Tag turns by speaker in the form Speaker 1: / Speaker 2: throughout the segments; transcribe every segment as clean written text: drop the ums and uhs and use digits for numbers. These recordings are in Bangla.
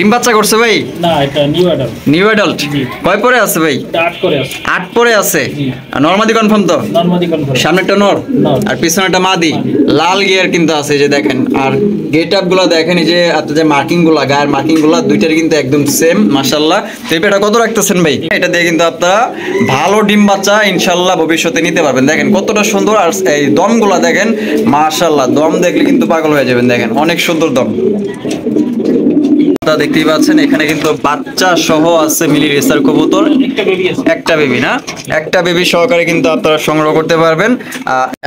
Speaker 1: ডিম বাচ্চা করছে ভাই?
Speaker 2: না, এটা নিউ অ্যাডাল্ট।
Speaker 1: New adult. কয় পরে আছে ভাই?
Speaker 2: 8 করে আছে।
Speaker 1: 8 পরে আছে।
Speaker 2: জি।
Speaker 1: আর নরমাদি কনফার্ম তো?
Speaker 2: নরমাদি কনফার্ম।
Speaker 1: সামনেরটা নর আর পিছনেরটা মাদি। লাল গিয়ার কিন্তু আছে, এই যে দেখেন। আর গেটআপ গুলো দেখেন, এই যে আপনার যে মার্কিং গুলা, গায়ের মার্কিং গুলা দুইটার কিন্তু একদম সেম মাশাআল্লাহ। তো এটা কত রাখতেছেন ভাই? এটা দিয়ে কিন্তু আপনারা ভালো ডিম বাচ্চা ইনশাআল্লাহ ভবিষ্যতে নিতে পারবেন। দেখেন কতটা সুন্দর। আর এই দম গুলা দেখেন মাশাআল্লাহ, দম দেখলে কিন্তু পাগল হয়ে যাবেন। দেখেন অনেক সুন্দর দম। দেখতেই পাচ্ছেন এখানে কিন্তু বাচ্চা সহ আছে মিলি রেসার কবুতর। একটা বেবি না, একটা বেবি সহকারে কিন্তু আপনারা সংগ্রহ করতে পারবেন।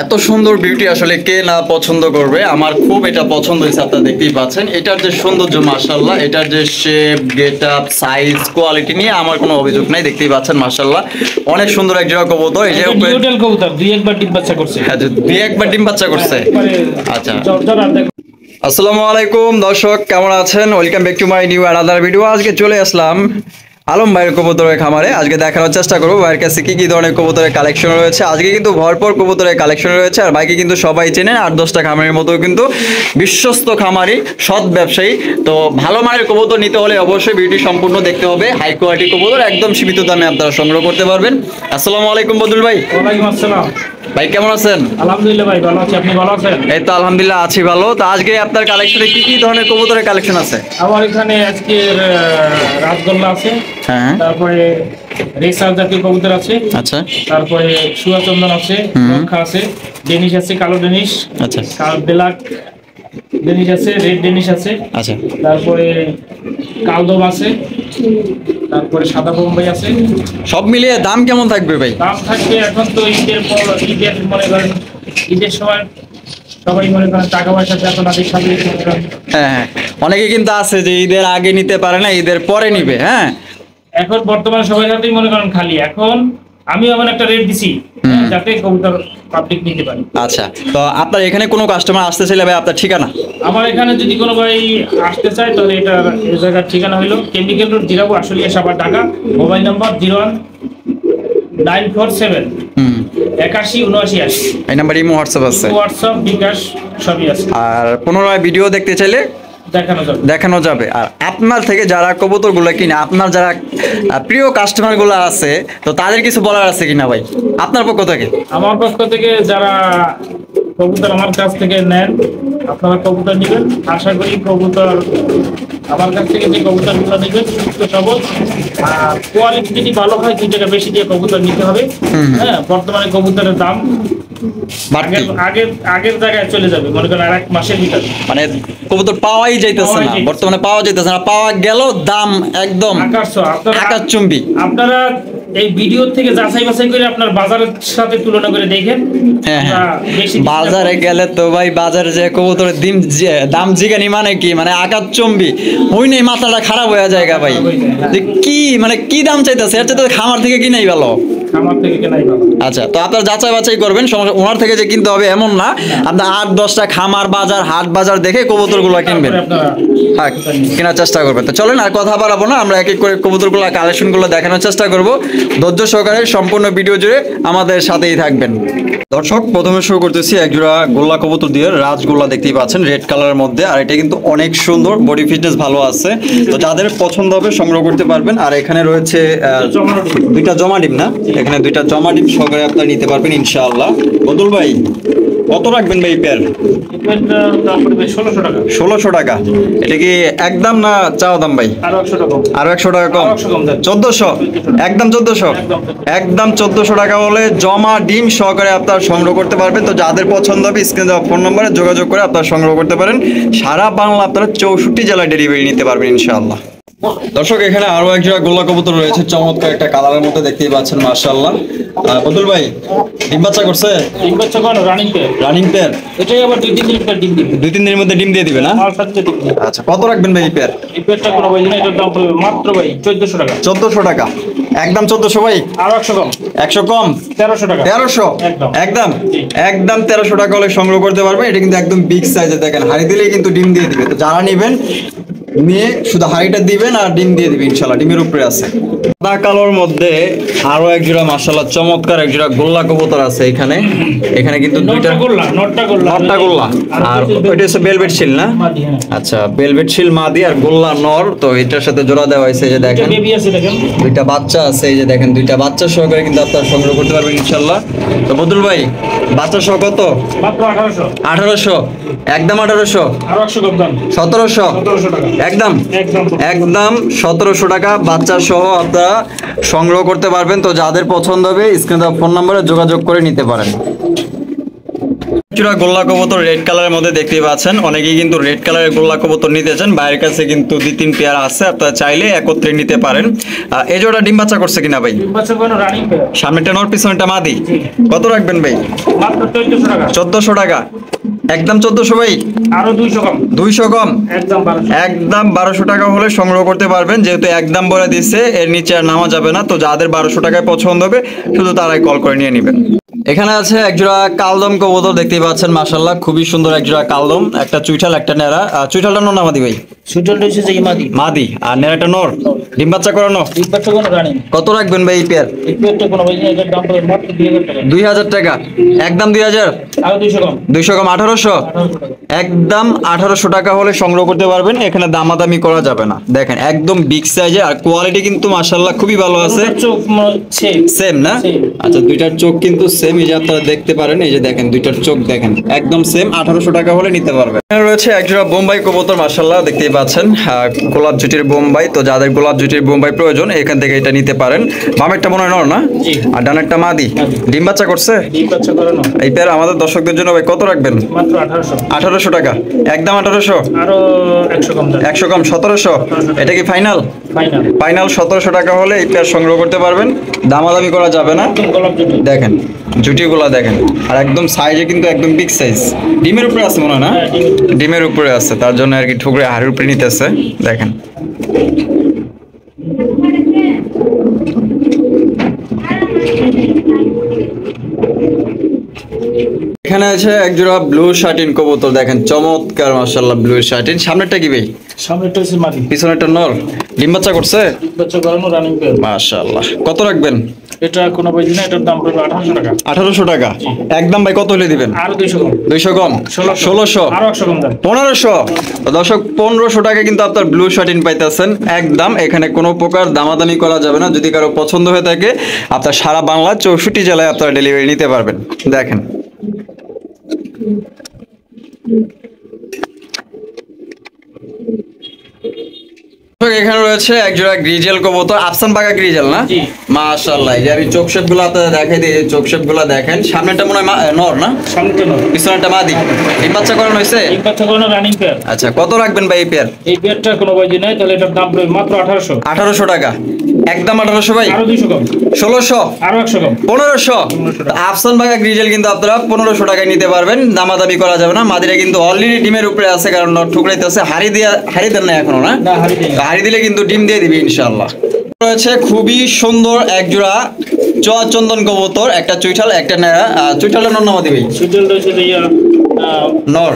Speaker 1: এত সুন্দর বিউটি আসলে কে না পছন্দ করবে। আমার খুব এটা পছন্দ হয়েছে। আপনারা দেখতেই পাচ্ছেন এটার যে সৌন্দর্য মাশাআল্লাহ, এটার যে শেপ, গেটআপ, সাইজ, কোয়ালিটি নিয়ে আমার কোনো অভিযোগ নাই। দেখতেই পাচ্ছেন মাশাআল্লাহ অনেক সুন্দর এক জোড়া কবুতর। এই যে
Speaker 2: নিউটেল কবুতর দুই একবার ডিম বাচ্চা করছে।
Speaker 1: হ্যাঁ, দুই একবার ডিম বাচ্চা করছে। আচ্ছা, আসসালামু আলাইকুম দর্শক, কেমন আছেন? Welcome back to my new another video. আজকে চলে আসলাম আলম ভাইয়ের কবুতরের খামারে। আজকে দেখানোর চেষ্টা করবো ভাইয়ের কাছে কি কি ধরনের কবুতরের কালেকশন রয়েছে। আজকে কিন্তু ভরপুর কবুতরের কালেকশন রয়েছে। আর ভাইকে কিন্তু সবাই চেনেন, 8-10টা খামারের মতো কিন্তু বিশ্বস্ত খামারি, সৎ ব্যবসায়ী। তো ভালো মানের কবুতর নিতে হলে অবশ্যই ভিডিও সম্পূর্ণ দেখতে হবে। হাই কোয়ালিটি কবুতর একদম সীমিত দামে আপনারা সংগ্রহ করতে পারবেন। আসসালামু আলাইকুম বদরুল ভাই।
Speaker 2: ওয়ালাইকুম আসসালাম
Speaker 1: ভাই, কেমন আছেন?
Speaker 2: আলহামদুলিল্লাহ ভাই, ভালো আছি। আপনি ভালো আছেন?
Speaker 1: এই তো আলহামদুলিল্লাহ আছি ভালো। তো আজকে আপনার কালেকশনে কি কি ধরনের কবুতরের কালেকশন আছে?
Speaker 2: আমার এখানে আজকে রাজগোল্লা আছে,
Speaker 1: হ্যাঁ,
Speaker 2: তারপরে রেসার জাতীয় কবুতর আছে,
Speaker 1: আচ্ছা,
Speaker 2: তারপরে সুয়াচন্দন আছে, রক্ষা আছে, ডেনিশ আছে, কালো ডেনিশ,
Speaker 1: আচ্ছা,
Speaker 2: কাল ব্ল্যাক ডেনিশ আছে, রেড ডেনিশ আছে,
Speaker 1: আচ্ছা,
Speaker 2: তারপরে কালদম আছে, তারপরে সাদা বোম্বাই আছে।
Speaker 1: সব মিলিয়ে দাম কেমন থাকবে ভাই?
Speaker 2: দাম থাকবে এখন তো ঈদের পর, ঈদের মনে করেন ঈদের সময় সবাই মনে করেন টাকা পয়সা এখন আগে সাথে মনে করেন।
Speaker 1: হ্যাঁ হ্যাঁ, অনেকে কিন্তু আছে যে ঈদের আগে নিতে পারে না, ঈদের পরে নিবে। হ্যাঁ,
Speaker 2: এখন বর্তমানে সবাই হাতেই মনে করেন খালি। এখন আমি এমন একটা রেট দিছি যাতে কবুতর পাবলিক নিতে পারে।
Speaker 1: আচ্ছা, তো আপনার এখানে কোনো কাস্টমার আসতে চাইলে ভাই আপনার ঠিকানা?
Speaker 2: আমার এখানে যদি কোনো ভাই আসতে চায় তাহলে এটা এই জায়গার ঠিকানা হলো chemical road, Zirabo, Ashulia, Savar, Dhaka. Mobile number 01947 81 79 80।
Speaker 1: এই নাম্বার ইমো হোয়াটসঅ্যাপ আছে?
Speaker 2: হোয়াটসঅ্যাপ, বিকাশ সবই আছে।
Speaker 1: আর পুনরায় ভিডিও দেখতে চাইলে দেখানো যাবে। আর আপনার থেকে যারা কবুতরগুলো কিনে, আপনার যারা প্রিয় কাস্টমার গুলো আছে, তো তাদের কিছু বলার আছে কিনা ভাই আপনার পক্ষ থেকে?
Speaker 2: আমার পক্ষ থেকে যারা কবুতর আমার কাছ থেকে নেন, আপনারা কবুতর নেবেন। আশা করি কবুতর আমার কাছ থেকে যে কবুতরগুলো নেবেন সুস্থ সবল, আর কোয়ালিটি যদি ভালো হয় 2 টাকা বেশি দিয়ে কবুতর নিতে হবে। হ্যাঁ, বর্তমানে কবুতরের দাম আগের জায়গায় চলে যাবে মনে করেন 1 মাসের ভিতরে।
Speaker 1: মানে কবুতর পাওয়াই যাইতেছে না, বর্তমানে পাওয়া যাইতেছে না। পাওয়া গেল দাম একদম আকাশচুম্বী।
Speaker 2: আপনারা এই ভিডিও থেকে যাচাই বাছাই করে আপনার বাজারের সাথে তুলনা করে দেখেন।
Speaker 1: হ্যাঁ হ্যাঁ, বাজারে গেলে তো ভাই বাজারে যে কবুতরের দাম জিগানি মানে কি, মানে আকাশচুম্বী ওই নেই, মাথাটা খারাপ হয়ে যায় ভাই। কি মানে কি দাম চাইতেছে, এর চাইতে খামার থেকে কিনাই ভালো। আচ্ছা, তো আপনারা যাচাই বাছাই করবেন। ওনার থেকে যে কিনতে হবে এমন না, আপনার 8-10টা খামার, বাজার, হাট বাজার দেখে কবুতরগুলো কিনবেন। হ্যাঁ, কেনার চেষ্টা করবেন। তো চলেন আর কথা বাড়াবো না, আমরা এক এক করে কবুতরগুলো কালেকশনগুলো দেখানোর চেষ্টা করব। ধৈর্য সহকারে সম্পূর্ণ ভিডিও জুড়ে আমাদের সাথেই থাকবেন। দর্শক, প্রথমে শুরু করতেছি একজোড়া গোল্লা কবুতর দিয়ে। রাজগোল্লা দেখতেই পাচ্ছেন রেড কালারের মধ্যে। আর এটা কিন্তু অনেক সুন্দর, বডি ফিটনেস ভালো আছে। তো যাদের পছন্দ হবে সংগ্রহ করতে পারবেন। আর এখানে রয়েছে 2টা জমা ডিম না, এখানে 2টা জমা ডিম সহকারে আপনারা নিতে পারবেন ইনশাআল্লাহ। বদুল ভাই, কত রাখবেন ভাই পেয়ার? 1600 টাকা। এটা কি একদম না চাওয়া দাম ভাই? আরো 100 টাকা কম। 1400, একদম 1400, একদম 1400 টাকা হলে জমা ডিম সহকারে আপনারা সংগ্রহ করতে পারবেন। তো যাদের পছন্দ হবে স্ক্রিনে দেওয়া ফোন নম্বরে যোগাযোগ করে আপনারা সংগ্রহ করতে পারেন। সারা বাংলা আপনারা 64 জেলায় ডেলিভারি নিতে পারবেন ইনশাআল্লাহ। দর্শক, এখানে আরো এক জোড়া গোল্লা কবুতর রয়েছে, চমৎকার একটা কালারের মধ্যে দেখতেই পাচ্ছেন মাশাআল্লাহ। বদুল ভাই, ডিম বাচ্চা করছে?
Speaker 2: ডিম বাচ্চা কোন
Speaker 1: রানিং পেয়ার?
Speaker 2: এটাই আবার 2-3 দিন পর ডিম দিবে।
Speaker 1: 2-3 দিনের মধ্যে ডিম দিয়ে দিবে না? আচ্ছা, কত রাখবেন ভাই এই পেয়ার?
Speaker 2: এই পেয়ারটা কোন ভাই না, এটার দাম পড়বে মাত্র ভাই 1400 টাকা।
Speaker 1: 1400 টাকা, একদম 1400 ভাই।
Speaker 2: আর 100 কম।
Speaker 1: 100 কম,
Speaker 2: 1300 টাকা।
Speaker 1: 1300, একদম 1300 টাকা হলে সংগ্রহ করতে পারবে। এটা কিন্তু একদম বিগ সাইজের, দেখেন হাড়ি দিলেই কিন্তু ডিম দিয়ে দিবে। তো যারা নেবেন নিয়ে শুধু হাঁড়িটা দিবেন আর ডিম দিয়ে দিবেন ইনশাল্লাহ, ডিমের উপরে আছে। সাদা কালোর মধ্যে আরো এক জোড়া মাশাআল্লাহ চমৎকার এক জোড়া গোল্লা কবুতর আছে এখানে। এখানে কিন্তু দুইটা নটটা গোল্লা আর ওইটা হচ্ছে বেলভেট শিল না? আচ্ছা, বেলভেট শিল মাদি আর গোল্লা নর। তো এটার সাথে জোড়া দেওয়া হয়েছে, যে দেখেন দুইটা বাচ্চা আছে, এই যে দেখেন দুইটা বাচ্চা সহকারে কিন্তু আপনারা সংগ্রহ করতে পারবেন ইনশাল্লাহ। তো বদরুল ভাই বাচ্চা সহ কত?
Speaker 2: মাত্র
Speaker 1: 1800। একদম 1800,
Speaker 2: আরো 100 কম দাম,
Speaker 1: 1700
Speaker 2: টাকা
Speaker 1: একদম একদম 1700 টাকা বাচ্চা সহ আপনারা সংগ্রহ করতে পারবেন। তো যাদের পছন্দ হবে স্ক্রিনে দেওয়া ফোন নম্বরে যোগাযোগ করে নিতে পারেন। চূড়া গোল্লা কবুতর রেড কালারের মধ্যে দেখতে পাচ্ছেন, অনেকেই কিন্তু রেড কালারের গোল্লা কবুতর নিতে চান। বাইরের কাছে কিন্তু 2-3 পেয়ার আছে, আপনারা চাইলে একত্রে নিতে পারেন। এই জোড়া ডিম বাচ্চা করছে কিনা ভাই? সামনেটা নর পিছনেটা মাদি। কত রাখবেন ভাই?
Speaker 2: মাত্র
Speaker 1: 1400 টাকা। একদম 1400 ভাই,
Speaker 2: আরো 200 কম,
Speaker 1: একদম 1200 টাকা হলে সংগ্রহ করতে পারবেন। যেহেতু একদম বলে দিচ্ছে, এর নিচে আর নামা যাবে না। তো যাদের 1200 টাকায় পছন্দ হবে শুধু তারাই কল করে নিয়ে নেবেন। এখানে আছে একজোড়া কালদম কবুতর দেখতেই পাচ্ছেন, মাশাআল্লাহ খুবই সুন্দর একজোড়া কালদম। একটা চুইঠাল একটা নেড়া। চুইঠালটা নর না মাদি ভাই?
Speaker 2: সুইটালটা হচ্ছে যে
Speaker 1: মাদি আর নেড়াটা নর। ডিম বাচ্চা করানো। কত রাখবেন ভাই এই পেয়ার?
Speaker 2: এই পেয়ারটা কোনো ভাই এটার দাম পড়ে মাত্র
Speaker 1: 2000 টাকা। একদম 2000,
Speaker 2: আরো
Speaker 1: 200 কম 1800। একদম 1800 টাকা হলে সংগ্রহ করতে পারবেন। এখানে দামাদামি করা যাবে না। দেখেন একদম বিগ সাইজে আর কোয়ালিটি কিন্তু মাশাআল্লাহ খুবই ভালো আছে।
Speaker 2: চোখ
Speaker 1: সেম না? আচ্ছা, দুইটার চোখ কিন্তু সেম, এই যে আপনারা দেখতে পারেন, এই যে দেখেন দুইটার চোখ দেখেন একদম সেম। 1800 টাকা হলে নিতে পারবেন। এখানে রয়েছে একজোড়া বোম্বাই কবুতর, মাশাআল্লাহ দেখতেই পাচ্ছেন গোলাপ জুটির বোম্বাই। তো যাদের গোলাপ জুটির বোম্বাই প্রয়োজন এখান থেকে এটা নিতে পারেন। বামেরটা মনে হয় নর না? আর ডানেরটা মাদি। ডিম বাচ্চা করছে? এই পেয়ার আমাদের দর্শকদের জন্য ভাই কত রাখবেন?
Speaker 2: মাত্র
Speaker 1: 1800 টাকা। একদম 1800,
Speaker 2: আরো 100 কম
Speaker 1: 1700। এটা কি ফাইনাল? ফাইনাল 1700 টাকা হলে এই পেয়ার সংগ্রহ করতে পারবেন। দামাদামি করা যাবে না। দেখেন জুটিগুলা দেখেন, আর একদম সাইজে কিন্তু একদম বিগ সাইজ। ডিমের উপরে আছে মনে হয় না? ডিমের উপরে আছে, তার জন্য আর কি ঠুকরে হাড়ের উপরে নিতেছে। দেখেন এখানে আছে একজোড়া ব্লু শার্টিন কবুতর, দেখেন চমৎকার মাশাআল্লাহ ব্লু শার্টিন। সামনেরটা কি ভাই?
Speaker 2: সামনেরটা হচ্ছে মাদি,
Speaker 1: পিছনেরটা নর। ডিম বাচ্চা করছে?
Speaker 2: ডিম বাচ্চা করানো রানিং পেয়ার।
Speaker 1: মাশাআল্লাহ। কত রাখবেন?
Speaker 2: এটা কোনো বই না, এটার দাম পড়বে 1800 টাকা।
Speaker 1: 1800 টাকা। একদম ভাই কত হলে দিবেন?
Speaker 2: আরো 200 কম।
Speaker 1: 200 কম 1600,
Speaker 2: আরো 100 কম দাম
Speaker 1: 1500। দর্শক 1500 টাকা কিন্তু আপনার ব্লু শার্টিন পাইতেছেন একদম। এখানে কোনো প্রকার দামাদামি করা যাবে না। যদি কারো পছন্দ হয়ে থাকে আপনার সারা বাংলা 64 জেলায় আপনারা ডেলিভারি নিতে পারবেন। দেখেন এখানে রয়েছে একজোড়া গ্রিজেল কবুতর, আফসান বাগা গ্রিজেল না? মাশাআল্লাহ। এই যে আমি চোখ শেপ গুলো আপনাদের দেখাই দিই, চোখ শেপ গুলো দেখেন। সামনেটা মনে হয় নর না?
Speaker 2: সামনেটা নর,
Speaker 1: পিছনেটা মাদি। ডিম বাচ্চা করানো হয়েছে?
Speaker 2: ডিম বাচ্চা করানো রানিং পেয়ার।
Speaker 1: আচ্ছা, কত রাখবেন ভাই এই পেয়ার?
Speaker 2: এই পেয়ারটা কোনো বই নাই, তাহলে এটার দাম পড়বে মাত্র 1800।
Speaker 1: 1800 টাকা। একদম 1800 ভাই,
Speaker 2: আরো 200 কম
Speaker 1: 1600,
Speaker 2: আরো 100 কম
Speaker 1: 1500। আফসান বাগা গ্রিজেল কিন্তু আপনারা 1500 টাকায় নিতে পারবেন। দামাদামি করা যাবে না। মাদিরা কিন্তু অলরেডি ডিমের উপরে আছে, কারণ নর ঠুকরাইতেছে। হাড়ি দেন না এখনো না? হাড়ি দিলে কিন্তু ডিম দিয়ে দিবি ইনশাআল্লাহ। রয়েছে খুবই সুন্দর একজোড়া চোয়া চন্দন কবুতর, একটা চুইঠাল একটা নেড়া। চুইঠালটা নর না মাদি ভাই?
Speaker 2: সুইটাল রয়েছে যে
Speaker 1: নর,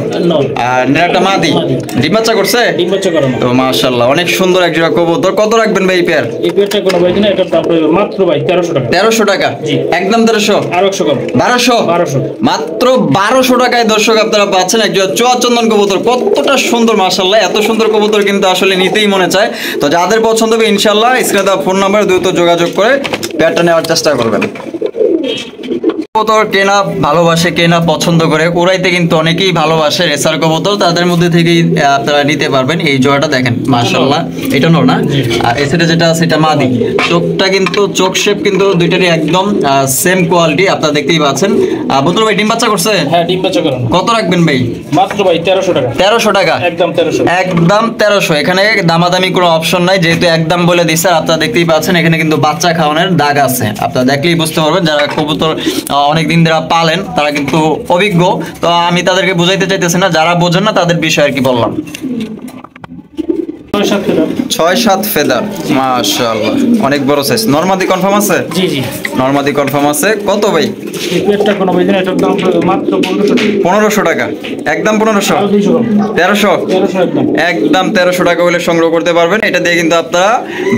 Speaker 1: আর নেড়াটা মাদি। ডিম বাচ্চা করছে?
Speaker 2: ডিম বাচ্চা করানো।
Speaker 1: তো মাশাআল্লাহ অনেক সুন্দর একজোড়া কবুতর। কত রাখবেন ভাই এই পেয়ার?
Speaker 2: এই পেয়ারটা কোনো বই না, এটার দাম পড়বে মাত্র ভাই 1300 টাকা।
Speaker 1: 1300 টাকা। একদম 1300,
Speaker 2: আরো 100 কম
Speaker 1: 1200। মাত্র 1200 টাকায় দর্শক আপনারা পাচ্ছেন একজোড়া চোয়া চন্দন কবুতর। কতটা সুন্দর মাশাআল্লাহ। এত সুন্দর কবুতর কিন্তু আসলে নিতেই মনে চায়। তো যাদের পছন্দ হবে ইনশাআল্লাহ স্ক্রিনে দেওয়া ফোন নাম্বারে দ্রুত যোগাযোগ করে পেয়ারটা নেওয়ার চেষ্টা করবেন। কবুতর কেনা ভালোবাসে, কেনা পছন্দ করে, উড়াইতে কিন্তু অনেকেই ভালোবাসে রেসার কবুতর। তাদের মধ্যে থেকেই আপনারা নিতে পারবেন। এই জোড়াটা দেখেন মাশাআল্লাহ, এটা নর না? আর এসিটা যেটা আছে এটা মাদি। চোখটা কিন্তু চোখ শেপ কিন্তু দুইটারই একদম সেম কোয়ালিটি, আপনারা দেখতেই পাচ্ছেন। বদরুল ভাই ডিম বাচ্চা করছে?
Speaker 2: হ্যাঁ, ডিম বাচ্চা করানো।
Speaker 1: কত রাখবেন ভাই?
Speaker 2: মাত্র ভাই 1300 টাকা।
Speaker 1: 1300 টাকা।
Speaker 2: একদম 1300,
Speaker 1: একদম 1300। এখানে দামাদামি কোনো অপশন নাই, যেহেতু একদম বলে দিচ্ছে। আপনারা দেখতেই পাচ্ছেন এখানে কিন্তু বাচ্চা খাওয়ানোর দাগ আছে, আপনারা দেখলেই বুঝতে পারবেন। যারা কবুতর অনেকদিন ধরে পালেন তারা কিন্তু অভিজ্ঞ। তো আমি তাদেরকে বুঝাইতে চাইতেছি না, যারা বোঝেন না তাদের বিষয় আর কি বললাম।
Speaker 2: 6-7 ফেদার।
Speaker 1: 6-7 ফেদার, মাশাআল্লাহ অনেক বড় সাইজ। নরমাদি কনফার্ম আছে?
Speaker 2: জি জি।
Speaker 1: নরমাদি কনফার্ম আছে। কত ভাই?
Speaker 2: এই পেয়ারটা কোনো ভাই না, এটার দাম পড়বে মাত্র 1500 টাকা।
Speaker 1: 1500 টাকা, একদম 1500।
Speaker 2: আরো 200 কম।
Speaker 1: 1300,
Speaker 2: 1300 একদম।
Speaker 1: একদম 1300 টাকা হলে সংগ্রহ করতে পারবেন। এটা দিয়ে কিন্তু আপনারা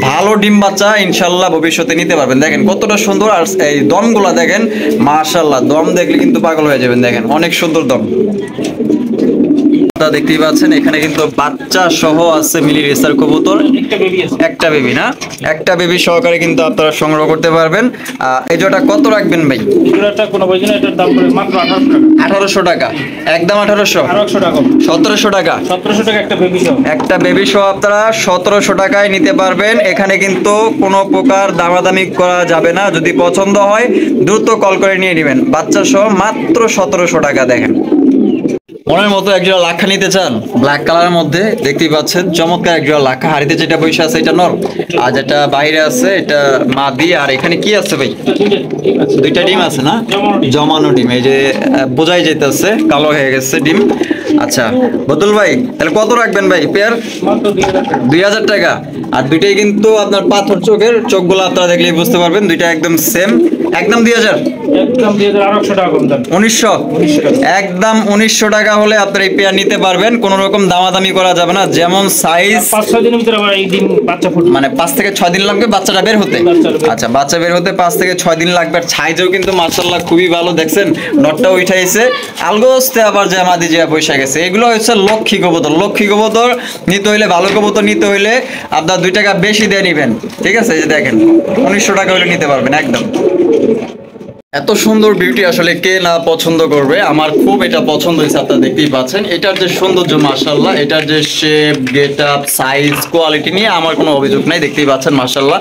Speaker 1: ভালো ডিম বাচ্চা ইনশাল্লাহ ভবিষ্যতে নিতে পারবেন। দেখেন কতটা সুন্দর, আর এই দমগুলা দেখেন মাশাআল্লাহ, দম দেখলে কিন্তু পাগল হয়ে যাবেন। দেখেন অনেক সুন্দর দম। আপনারা দেখতেই পাচ্ছেন এখানে কিন্তু বাচ্চা সহ আছে মিলি রেসার কবুতর।
Speaker 2: একটা বেবি আছে।
Speaker 1: একটা বেবি না, একটা বেবি সহকারে কিন্তু আপনারা সংগ্রহ করতে পারবেন। এই জোড়া কত রাখবেন ভাই?
Speaker 2: এই জোড়াটা কোনো ভাই না, এটার দাম পড়বে মাত্র 1800 টাকা।
Speaker 1: 1800 টাকা, একদম 1800।
Speaker 2: আরো 100 টাকা কম।
Speaker 1: 1700 টাকা,
Speaker 2: 1700 টাকা একটা বেবি সহ।
Speaker 1: একটা বেবি সহ আপনারা 1700 টাকায় নিতে পারবেন। এখানে কিন্তু কোনো প্রকার দামাদামি করা যাবে না। যদি পছন্দ হয় দ্রুত কল করে নিয়ে নেবেন। বাচ্চা সহ মাত্র 1700 টাকা। দেখেন মনের মতো একজোড়া লাক্ষা নিতে চান, ব্ল্যাক কালারের মধ্যে দেখতেই পাচ্ছেন চমৎকার একজোড়া লাক্ষা। হাড়িতে যেটা বসে আছে এটা নর, আর যেটা বাইরে আছে এটা মাদি। আর এখানে কি আছে ভাই? দুইটা ডিম আছে না, জমানো ডিম। এই যে বোঝাই যেতেছে কালো হয়ে গেছে ডিম। আচ্ছা বদুল ভাই, তাহলে কত রাখবেন ভাই পেয়ার?
Speaker 2: মাত্র 2000 টাকা।
Speaker 1: 2000 টাকা। আর দুইটাই কিন্তু আপনার পাথর চোখের, চোখগুলো আপনারা দেখলেই বুঝতে পারবেন দুইটা একদম সেম। একদম 2000,
Speaker 2: একদম 2000, আরো 100 টাকা কম দাম।
Speaker 1: 1900,
Speaker 2: 1900 টাকা।
Speaker 1: একদম 1900 টাকা হলে আপনার এই পেয়ার নিতে পারবেন। কোনো রকম দামাদামি করা যাবে না। যেমন সাইজ
Speaker 2: 5-6 দিনের ভিতরে আবার এই ডিম বাচ্চা ফুটবে।
Speaker 1: মানে 5 থেকে 6 দিন লাগবে বাচ্চাটা বের হতে।
Speaker 2: বাচ্চাটা বের-
Speaker 1: আচ্ছা, বাচ্চা বের হতে 5 থেকে 6 দিন লাগবে। আর সাইজও কিন্তু মাশাআল্লাহ খুবই ভালো। দেখছেন নটটা উঠাইছে, আলগোস্তে আবার যে মাদি যে বসে গেছে। এগুলো হচ্ছে লক্ষ্মী কবুতর। লক্ষ্মী কবুতর নিতে হইলে, ভালো কবুতর নিতে হইলে আপনার 2 টাকা বেশি দিয়ে নিবেন। ঠিক আছে, এই যে দেখেন 1900 টাকা হলে নিতে পারবেন একদম। এত সুন্দর বিউটি আসলে কে না পছন্দ করবে। আমার খুব এটা পছন্দ হয়েছে। আপনারা দেখতেই পাচ্ছেন এটার যে সৌন্দর্য মাশাআল্লাহ, এটার যে শেপ, গেটআপ, সাইজ, কোয়ালিটি নিয়ে আমার কোনো অভিযোগ নাই। দেখতেই পাচ্ছেন মাশাআল্লাহ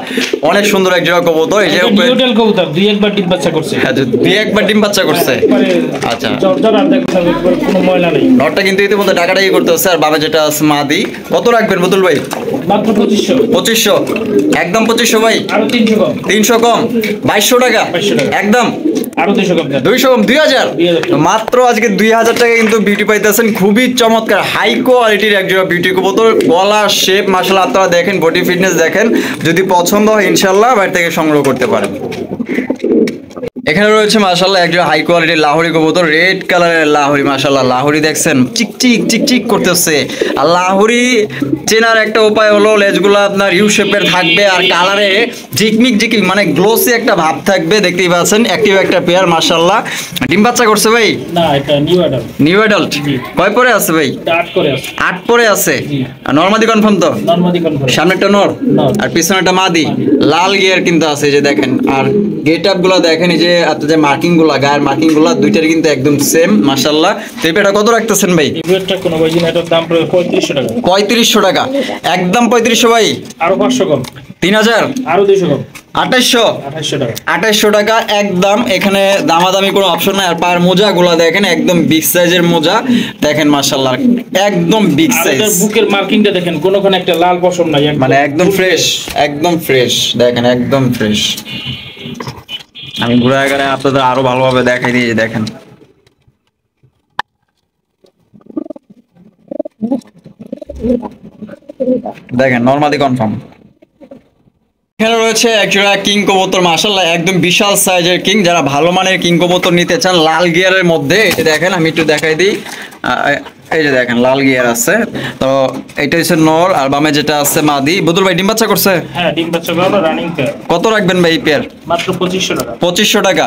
Speaker 1: অনেক সুন্দর এক জোড়া কবুতর। এই যে
Speaker 2: এটা নিউটেল কবুতর, দুই একবার ডিম বাচ্চা করছে।
Speaker 1: হ্যাঁ, দুই একবার ডিম বাচ্চা করছে। আচ্ছা,
Speaker 2: জর্জর দেখতে কোনো ময়লা নেই।
Speaker 1: নটটা কিন্তু ইতিমধ্যে ডাকাডাকি করতে হচ্ছে। আর বামে যেটা আছে মাদি। কত রাখবেন বদুল ভাই?
Speaker 2: মাত্র 2500।
Speaker 1: 2500, একদম 2500 ভাই।
Speaker 2: আরো 300 কম।
Speaker 1: 300 কম, 2200 টাকা
Speaker 2: 2200 টাকা।
Speaker 1: একদম।
Speaker 2: আরো 200 কম দেন।
Speaker 1: 200 কম, 2000।
Speaker 2: 2000
Speaker 1: মাত্র আজকে 2000 টাকা কিন্তু বিউটি পাইতেছেন। খুবই চমৎকার হাই কোয়ালিটির একজোড়া বিউটি কবুতর। গলা শেপ মাশাআল্লাহ আপনারা দেখেন, বডি ফিটনেস দেখেন। যদি পছন্দ হয় ইনশাআল্লাহ বাইরে থেকে সংগ্রহ করতে পারেন। এখানে রয়েছে মাশাআল্লাহ একজন হাই কোয়ালিটির লাহোরি কবুতর, রেড কালারের লাহোরি। মাশাআল্লাহ লাহোরি দেখছেন চিকচিক চিকচিক করতেছে। আর লাহোরি চেনার একটা উপায় হলো লেজগুলো আপনার ইউ শেপের থাকবে, আর কালারে ঝিকমিক ঝিকমিক মানে গ্লোসি একটা ভাব থাকবে। দেখতেই পাচ্ছেন অ্যাক্টিভ একটা পেয়ার মাশাআল্লাহ। ডিম বাচ্চা করছে ভাই?
Speaker 2: না, এটা নিউ অ্যাডাল্ট।
Speaker 1: New adult.
Speaker 2: জি।
Speaker 1: কয় পরে আছে ভাই?
Speaker 2: 8 করে আছে।
Speaker 1: 8 পরে আছে।
Speaker 2: জি।
Speaker 1: আর নরমাদি কনফার্ম তো?
Speaker 2: নরমাদি কনফার্ম।
Speaker 1: সামনেরটা নর
Speaker 2: নর।
Speaker 1: আর পিছনেরটা মাদি। লাল গিয়ার কিন্তু আছে, এই যে দেখেন। আর গেট আপ গুলো দেখেন, এই যে আপনার যে মার্কিং গুলা, গায়ের মার্কিং গুলা দুইটার কিন্তু একদম সেম মাশাআল্লাহ। তো এই পেটা কত রাখতেছেন ভাই?
Speaker 2: এই পেয়ারটা কোনো ভাই না, এটার দাম পড়বে 3500 টাকা।
Speaker 1: 3500 টাকা, একদম 3500 ভাই।
Speaker 2: আরো 500 কম।
Speaker 1: 3000,
Speaker 2: আরো 200 কম।
Speaker 1: 2800,
Speaker 2: 2800 টাকা।
Speaker 1: 2800 টাকা একদম। এখানে দামাদামি কোনো অপশন নাই। আর পায়ের মোজা গুলা দেখেন একদম বিগ সাইজের মোজা দেখেন মাশাআল্লাহ, একদম বিগ
Speaker 2: আর
Speaker 1: সাইজ।
Speaker 2: এটার বুকের মার্কিংটা দেখেন, কোনোখানে একটা লাল পশম নাই।
Speaker 1: মানে একদম ফ্রেশ, একদম ফ্রেশ। দেখেন একদম ফ্রেশ। আমি ঘুরে গেলে আপনাদের আরো ভালোভাবে দেখাই দিয়ে দেখেন। দেখেন নরমালি কনফার্ম। এখানে রয়েছে একজোড়া কিং কবুতর মাশাআল্লাহ, একদম বিশাল সাইজের কিং। যারা ভালো মানের কিং কবুতর নিতে চান লাল গিয়ারের মধ্যে, এটা দেখেন আমি একটু দেখাই দিই। এই যে দেখেন লাল গিয়ার আছে। তো এটা হচ্ছে নর, আর বামে যেটা আছে মাদি। বদুল ভাই ডিম বাচ্চা করছে?
Speaker 2: হ্যাঁ, ডিম বাচ্চা করানো রানিং পেয়ার।
Speaker 1: কত রাখবেন ভাই এই পেয়ার?
Speaker 2: মাত্র 2500 টাকা।
Speaker 1: 2500 টাকা,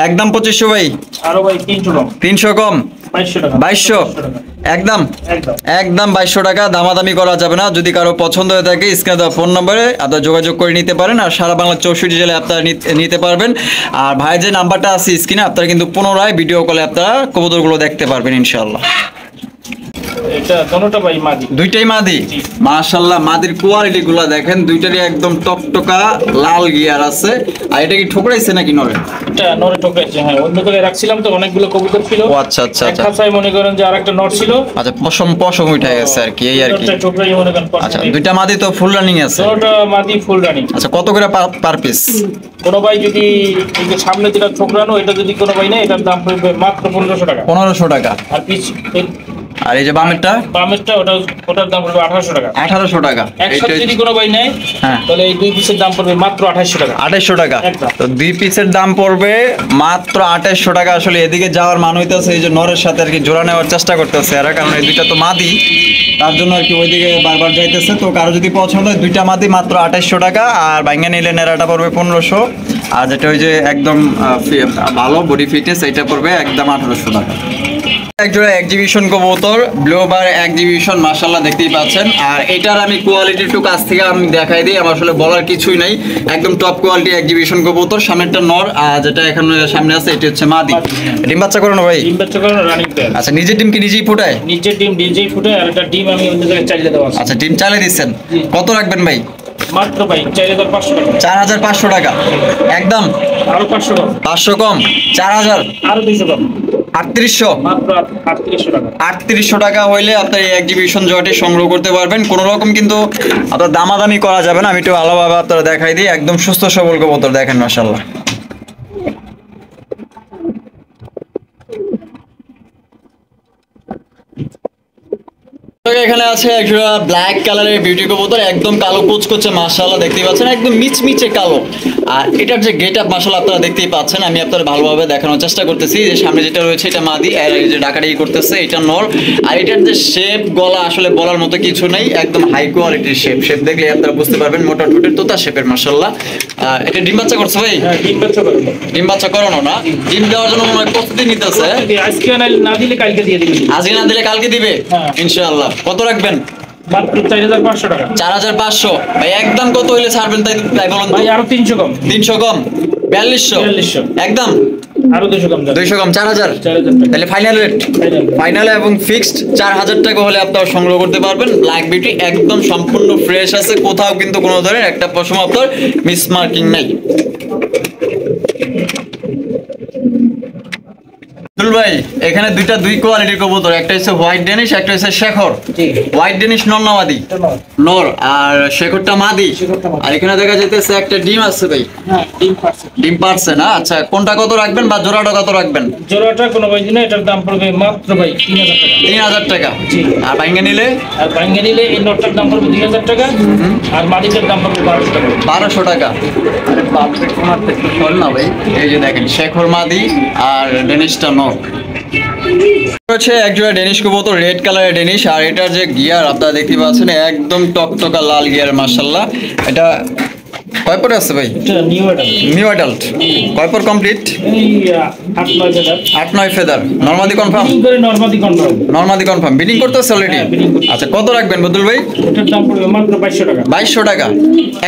Speaker 1: একদম 2500 ভাই।
Speaker 2: আরো ভাই 300 কম।
Speaker 1: 300 কম,
Speaker 2: 2200 টাকা।
Speaker 1: 2200,
Speaker 2: টাকা।
Speaker 1: একদম
Speaker 2: একদম।
Speaker 1: একদম 2200 টাকা। দামাদামি করা যাবে না। যদি কারো পছন্দ হয়ে থাকে স্ক্রিনে দেওয়া ফোন নম্বরে আপনারা যোগাযোগ করে নিতে পারেন। আর সারা বাংলা 64 জেলায় আপনারা নিতে পারবেন। আর ভাই যে নাম্বারটা আছে স্ক্রিনে, আপনারা কিন্তু পুনরায় ভিডিও কলে আপনারা কবুতরগুলো দেখতে পারবেন ইনশাআল্লাহ।
Speaker 2: এটা দোনোটা ভাই মাদি।
Speaker 1: দুইটাই মাদি। মাশাআল্লাহ মাদির কোয়ালিটি গুলা দেখেন, দুইটারই একদম টকটকা লাল গিয়ার আছে। আর এটা কি ঠোকরাইছে নাকি নরে?
Speaker 2: এটা নরে ঠোকাইছে। হ্যাঁ, অন্য জায়গায় রাখছিলাম তো, অনেকগুলো কবুতর ছিল।
Speaker 1: ও আচ্ছা আচ্ছা
Speaker 2: এক
Speaker 1: আচ্ছা
Speaker 2: খাঁচায় মনে করেন যে আরেকটা নট ছিল।
Speaker 1: আচ্ছা, পশম পশম উঠে গেছে আর কি, এই আর কি।
Speaker 2: একটা ঠোকরাই মনে করেন পছন্দ
Speaker 1: আচ্ছা,
Speaker 2: নেই।
Speaker 1: দুইটা মাদি তো ফুল রানিং আছে।
Speaker 2: দোনোটা মাদি ফুল রানিং।
Speaker 1: আচ্ছা, কত করে পার পিস?
Speaker 2: কোনো ভাই যদি এই যে সামনে যেটা ঠোকরানো, এটা যদি কোনো ভাই নেই, এটার দাম পড়বে মাত্র 1500 টাকা।
Speaker 1: 1500 টাকা,
Speaker 2: আর পিছ
Speaker 1: আর এই যে বামেরটা
Speaker 2: বামেরটা ওটার দাম পড়বে 1800 টাকা।
Speaker 1: 1800 টাকা।
Speaker 2: একসাথে যদি কোনো ভাই নেয়
Speaker 1: হ্যাঁ,
Speaker 2: তাহলে এই দুই পিসের দাম পড়বে মাত্র 2800 টাকা।
Speaker 1: 2800 টাকা।
Speaker 2: একদম।
Speaker 1: তো 2 পিসের দাম পড়বে মাত্র 2800 টাকা। আসলে এদিকে যাওয়ার মান হইতেছে এই যে নরের সাথে আর কি জোড়া নেওয়ার চেষ্টা করতেছে এরা, কারণ এই দুইটা তো মাদি, তার জন্য আর কি ওইদিকে বারবার যাইতেছে। তো কারো যদি পছন্দ হয় দুইটা মাদি মাত্র 2800 টাকা, আর বাইঙ্গা নিলে নেড়াটা পড়বে 1500, আর যেটা ওই যে একদম ভালো বডি ফিটনেস এটা পড়বে একদম 1800 টাকা। একজোড়া এক্সিবিশন কবুতর, ব্লু বার এক্সিবিশন, মাশাআল্লাহ দেখতেই পাচ্ছেন। আর এটার আমি কোয়ালিটি একটু কাছ থেকে আমি দেখাই দিই, আমার আসলে বলার কিছুই নাই, একদম টপ কোয়ালিটি এক্সিবিশন কবুতর। সামনেরটা নর, আর যেটা এখন সামনে আছে এটা হচ্ছে মাদি। ডিম বাচ্চা করো না ভাই?
Speaker 2: ডিম বাচ্চা করানো রানিং পেয়ার।
Speaker 1: আচ্ছা, নিজের ডিম কি নিজেই ফুটায়?
Speaker 2: নিচের ডিম নিজেই ফুটে, আর একটা ডিম আমি অন্য জায়গায় চালিয়ে দেওয়া আছে।
Speaker 1: আচ্ছা, ডিম চালিয়ে দিচ্ছেন। কত রাখবেন ভাই?
Speaker 2: মাত্র ভাই 4500 টাকা।
Speaker 1: 4500 টাকা একদম।
Speaker 2: আরো 500 কম।
Speaker 1: 500 কম, 4000,
Speaker 2: আরো 200 কম।
Speaker 1: 3800।
Speaker 2: মাত্র 3800 টাকা।
Speaker 1: 3800 টাকা হইলে আপনার এই এক্সিবিশন জয়টি সংগ্রহ করতে পারবেন। কোনো রকম কিন্তু আপনার দামাদামি করা যাবে না। আমি একটু ভালোভাবে আপনারা দেখাই দিই, একদম সুস্থ সবল কবুতর দেখেন মাশাআল্লাহ। এখানে আছে একটা ব্ল্যাক কালারের বিউটি কবুতর, একদম কালো কুচকুচে মাশাআল্লাহ দেখতেই পাচ্ছেন, একদম মিচমিচে কালো। আর এটার যে গেট আপ মাশাআল্লাহ আপনারা দেখতেই পাচ্ছেন। আমি আপনাদের ভালোভাবে দেখানোর চেষ্টা করতেছি। যে সামনে যেটা রয়েছে এটা মাদি, আর এই যে ডাকাডাকি করতেছে এটা নর। আর এটার যে শেপ গলা আসলে বলার মতো কিছু নেই, একদম হাই কোয়ালিটির শেপ দেখলে আপনারা বুঝতে পারবেন, মোটা ঠোঁটের তোতা শেপের মাশাআল্লাহ। এটা ডিম বাচ্চা করছে ভাই?
Speaker 2: হ্যাঁ, ডিম বাচ্চা করবে।
Speaker 1: ডিম বাচ্চা করানো না? ডিম দেওয়ার জন্য মনে হয় প্রস্তুতি নিতেছে।
Speaker 2: আজকে না দিলে কালকে দিয়ে দিবেন।
Speaker 1: আজকে না দিলে কালকে দিবে
Speaker 2: হ্যাঁ।
Speaker 1: ইনশাআল্লাহ। কত রাখবেন?
Speaker 2: মাত্র 4500 টাকা।
Speaker 1: 4500 ভাই, একদম কত হইলে ছাড়বেন তাই বলুন তো?
Speaker 2: ভাই আরো 300 কম।
Speaker 1: 300 কম, 4200
Speaker 2: 4200
Speaker 1: একদম।
Speaker 2: আরো 200 কম।
Speaker 1: 200 কম, 4000।
Speaker 2: 4000 টাকা।
Speaker 1: তাহলে ফাইনাল রেট, ফাইনাল এবং ফিক্সড 4000 টাকা হলে আপনারা সংগ্রহ করতে পারবেন। ব্ল্যাক বিউটি একদম সম্পূর্ণ ফ্রেশ আছে, কোথাও কিন্তু কোনো ধরনের একটা পশম আপনার মিস মার্কিং নাই। ভাই এখানে দুই কোয়ালিটির কবুতর, একটা হচ্ছে হোয়াইট ডেনিশ, একটা হচ্ছে শেখর। হোয়াইট ডেনিশ নর না মাদি? নর, আর শেখরটা মাদি। আর এখানে দেখা যাইতেছে একটা ডিম আছে ভাই।
Speaker 2: হ্যাঁ, ডিম পারছে।
Speaker 1: ডিম পারছে না? আচ্ছা, কোনটা কত রাখবেন বা জোড়াটা কত রাখবেন?
Speaker 2: জোড়াটা কোনো ভাই না, এটার দাম পড়বে মাত্র ভাই 3000 টাকা।
Speaker 1: 3000 টাকা।
Speaker 2: জি।
Speaker 1: আর ভাঙ্গে নিলে?
Speaker 2: আর ভাঙ্গে নিলে এই নটটার দাম পড়বে 2000 টাকা, আর মাদিটার দাম পড়বে 1200 টাকা।
Speaker 1: 1200 টাকা। আরে বাপরে, কোনার তো একটু সর না ভাই। এই যে দেখেন শেখর মাদি আর ডেনিশটা নর। হচ্ছে একজোড়া ডেনিশ কবুতর, রেড কালারের ডেনিশ। আর এটার যে গিয়ার আপনারা দেখতে পাচ্ছেন, একদম টকটকা লাল গিয়ার মাশাআল্লাহ। এটা কয় পরে আছে ভাই?
Speaker 2: এটা নিউ অ্যাডাল্ট।
Speaker 1: New adult. কয় পর কমপ্লিট?
Speaker 2: এই 8-9 ফেদার।
Speaker 1: 8-9 ফেদার। নরমাদি কনফার্ম?
Speaker 2: বিডিং করে নরমাদি কনফার্ম।
Speaker 1: নরমাদি কনফার্ম। বিডিং করতেছে অলরেডি?
Speaker 2: হ্যাঁ, bidding করতেছে।
Speaker 1: আচ্ছা, কত রাখবেন বদুল ভাই?
Speaker 2: এটার দাম পড়বে মাত্র 2200 টাকা।
Speaker 1: 2200 টাকা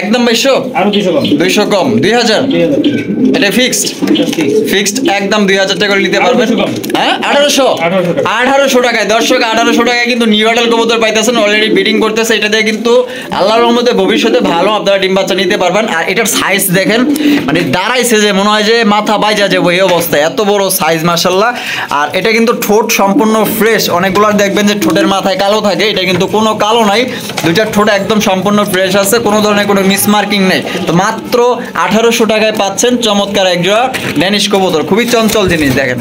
Speaker 1: একদম। 2200?
Speaker 2: আরো 200 কম।
Speaker 1: 200 কম, 2000।
Speaker 2: 2000 টাকা।
Speaker 1: এটা ফিক্সড?
Speaker 2: এটা ঠিক।
Speaker 1: ফিক্সড একদম 2000 টাকা নিতে পারবেন।
Speaker 2: 1800 কম।
Speaker 1: হ্যাঁ, 1800।
Speaker 2: 1800 টাকা।
Speaker 1: 1800 টাকায় দর্শক, 1800 টাকায় কিন্তু নিউ অ্যাডাল কবুতর পাইতেছেন, অলরেডি বিডিং করতেছে। এটা দিয়ে কিন্তু আল্লাহর রহমতে ভবিষ্যতে ভালো আপনারা ডিম বাচ্চা নিতে পারবেন। আর এটার সাইজ দেখেন, মানে দাঁড়াইছে যে মনে হয় যে মাথা বাইজা যাবে এই অবস্থায়, এত বড় সাইজ মাশাআল্লাহ। আর এটা কিন্তু ঠোঁট সম্পূর্ণ ফ্রেশ। অনেকগুলো দেখবেন যে ঠোঁটের মাথায় কালো থাকে, এটা কিন্তু কোনো কালো নাই। দুইটার ঠোঁট একদম সম্পূর্ণ ফ্রেশ আছে, কোনো ধরনের কোনো মিসমার্কিং নেই। তো মাত্র 1800 টাকায় পাচ্ছেন চমৎকার একজোড়া ডেনিশ কবুতর, খুবই চঞ্চল জিনিস দেখেন।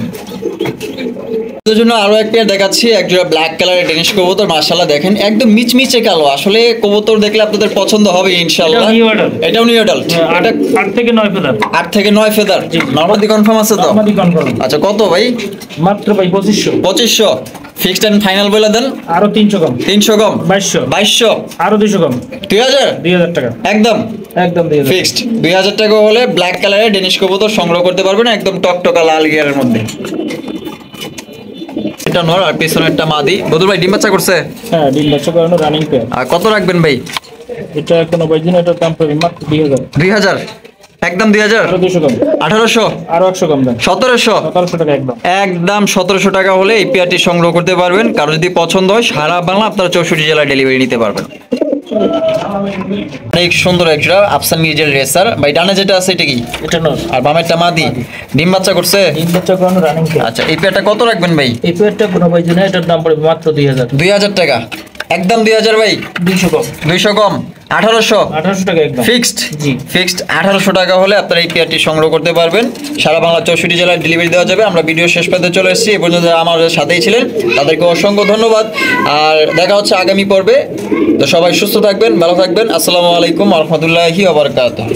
Speaker 1: এর জন্য আরো একটা দেখাচ্ছি, একজোড়া ব্ল্যাক কালারের ডেনিশ কবুতর মাশাআল্লাহ দেখেন, একদম মিচমিচে কালো। আসলে কবুতর দেখলে আপনাদের পছন্দ হবে ইনশাআল্লাহ।
Speaker 2: এটাও new adult।
Speaker 1: এটাও নিউ অ্যাডাল্ট। এটা
Speaker 2: 8 থেকে 9 ফেদার।
Speaker 1: 8 থেকে 9 ফেদার।
Speaker 2: জি।
Speaker 1: নরমাদি কনফার্ম আছে তো?
Speaker 2: নরমাদি কনফার্ম।
Speaker 1: আচ্ছা, কত ভাই?
Speaker 2: মাত্র ভাই 2500।
Speaker 1: 2500 ফিক্সড এন্ড ফাইনাল বলে দেন।
Speaker 2: আরো 300 কম।
Speaker 1: 300 কম,
Speaker 2: 2200।
Speaker 1: 2200।
Speaker 2: আরো 200 কম।
Speaker 1: 2000
Speaker 2: 2000 টাকা।
Speaker 1: একদম
Speaker 2: একদম 2000।
Speaker 1: ফিক্সড। 2000 টাকা হলে ব্ল্যাক কালারের ডেনিশ কবুতর সংগ্রহ করতে পারবেন, একদম টকটকা লাল গিয়ারের মধ্যে। এটা নর আর পিছনেরটা মাদি। বদুল ভাই ডিম বাচ্চা করছে?
Speaker 2: হ্যাঁ, ডিম বাচ্চা করানো রানিং পেয়ার।
Speaker 1: আর কত রাখবেন ভাই?
Speaker 2: এটা কোনো বাইজিন, এটার দাম পড়বে মাত্র 2000।
Speaker 1: 2000 একদম। 2000।
Speaker 2: আরো 200 কম।
Speaker 1: 1800,
Speaker 2: আরো 100 কম দেন।
Speaker 1: 1700।
Speaker 2: 1700 টাকা একদম।
Speaker 1: একদম 1700 টাকা হলে এই পেয়ারটি সংগ্রহ করতে পারবেন। কারো যদি পছন্দ হয় সারা বাংলা আপনারা 64 জেলায় ডেলিভারি নিতে পারবেন। অনেক সুন্দর একটা আফসান মির্জার রেসার ভাই। ডানে যেটা আছে এটা কি?
Speaker 2: এটা নর।
Speaker 1: আর বামেরটা মাদি। ডিম বাচ্চা করছে?
Speaker 2: ডিম বাচ্চা করানো রানিং পেয়ার।
Speaker 1: আচ্ছা, এই পেয়ারটা কত রাখবেন ভাই?
Speaker 2: এই পেয়ারটা কোনো বাইজিন, এটার দাম পড়বে মাত্র 2000।
Speaker 1: 2000 টাকা একদম। 2000 ভাই।
Speaker 2: 200 কম।
Speaker 1: 200 কম, 1800
Speaker 2: 1800 টাকা একদম
Speaker 1: ফিক্সড
Speaker 2: জি।
Speaker 1: ফিক্সড 1800 টাকা হলে আপনারা এই পেয়ারটি সংগ্রহ করতে পারবেন। সারা বাংলা 64 জেলায় ডেলিভারি দেওয়া যাবে। আমরা ভিডিও শেষ পর্যন্ত চলে এসেছি। এই পর্যন্ত যারা আমাদের সাথেই ছিলেন তাদেরকে অসংখ্য ধন্যবাদ। আর দেখা হচ্ছে আগামী পর্বে। তো সবাই সুস্থ থাকবেন, ভালো থাকবেন। আসসালামু আলাইকুম ওয়া রাহমাতুল্লাহি ওয়া বারাকাতুহু।